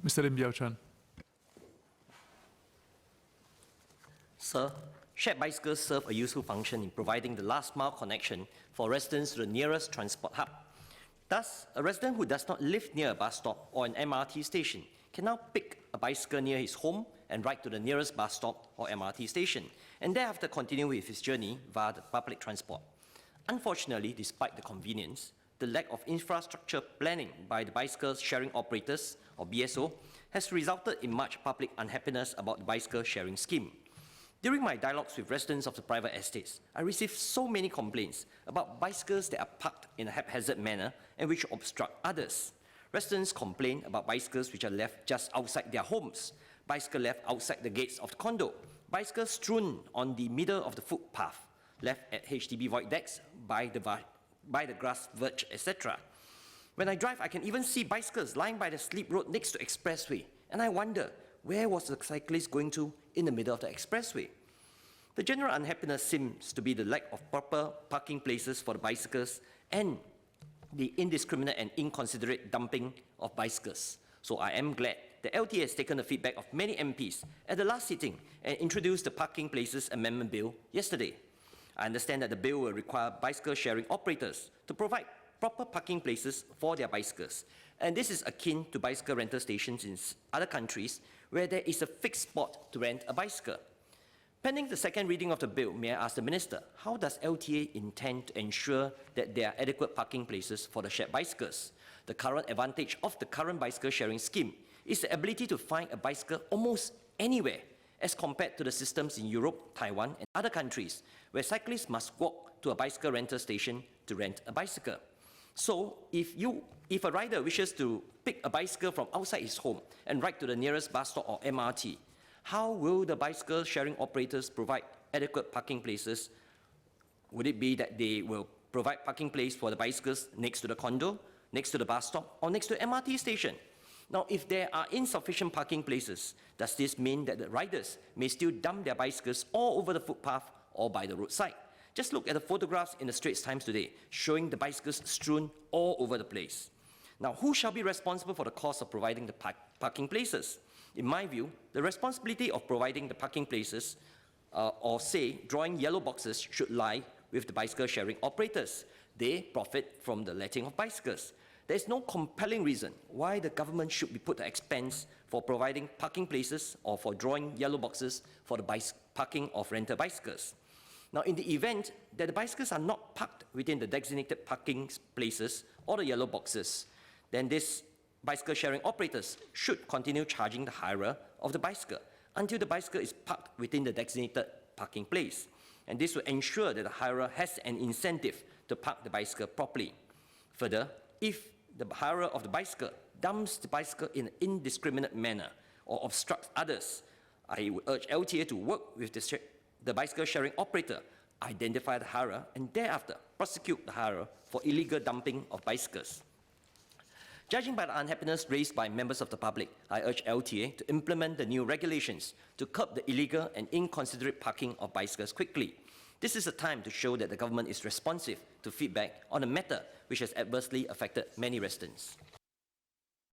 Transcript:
Mr. Lim Biow Chuan. Sir, shared bicycles serve a useful function in providing the last-mile connection for residents to the nearest transport hub. Thus, a resident who does not live near a bus stop or an MRT station can now pick a bicycle near his home and ride to the nearest bus stop or MRT station, and thereafter continue with his journey via the public transport. Unfortunately, despite the convenience, the lack of infrastructure planning by the bicycle sharing operators, or BSO, has resulted in much public unhappiness about the bicycle sharing scheme. During my dialogues with residents of the private estates, I received so many complaints about bicycles that are parked in a haphazard manner and which obstruct others. Residents complain about bicycles which are left just outside their homes, bicycles left outside the gates of the condo, bicycles strewn on the middle of the footpath, left at HDB void decks, by the grass verge, etc. When I drive, I can even see bicycles lying by the slip road next to expressway, and I wonder, where was the cyclist going to in the middle of the expressway? The general unhappiness seems to be the lack of proper parking places for the bicycles and the indiscriminate and inconsiderate dumping of bicycles. So I am glad the LTA has taken the feedback of many MPs at the last sitting and introduced the Parking Places Amendment Bill yesterday. I understand that the bill will require bicycle sharing operators to provide proper parking places for their bicycles. And this is akin to bicycle rental stations in other countries where there is a fixed spot to rent a bicycle. Pending the second reading of the bill, may I ask the Minister, how does LTA intend to ensure that there are adequate parking places for the shared bicycles? The current advantage of the current bicycle sharing scheme is the ability to find a bicycle almost anywhere, as compared to the systems in Europe, Taiwan, and other countries, where cyclists must walk to a bicycle rental station to rent a bicycle. So, if a rider wishes to pick a bicycle from outside his home and ride to the nearest bus stop or MRT, how will the bicycle sharing operators provide adequate parking places? Would it be that they will provide parking place for the bicycles next to the condo, next to the bus stop, or next to the MRT station? Now, if there are insufficient parking places, does this mean that the riders may still dump their bicycles all over the footpath or by the roadside? Just look at the photographs in the Straits Times today, showing the bicycles strewn all over the place. Now, who shall be responsible for the cost of providing the parking places? In my view, the responsibility of providing the parking places, or say, drawing yellow boxes, should lie with the bicycle sharing operators. They profit from the letting of bicycles. There is no compelling reason why the government should be put to expense for providing parking places or for drawing yellow boxes for the parking of rental bicycles. Now, in the event that the bicycles are not parked within the designated parking places or the yellow boxes, then these bicycle sharing operators should continue charging the hirer of the bicycle until the bicycle is parked within the designated parking place. And this will ensure that the hirer has an incentive to park the bicycle properly. Further, if the hirer of the bicycle dumps the bicycle in an indiscriminate manner or obstructs others, I would urge LTA to work with the bicycle sharing operator, identify the hirer, and thereafter prosecute the hirer for illegal dumping of bicycles. Judging by the unhappiness raised by members of the public, I urge LTA to implement the new regulations to curb the illegal and inconsiderate parking of bicycles quickly. This is a time to show that the government is responsive to feedback on a matter which has adversely affected many residents.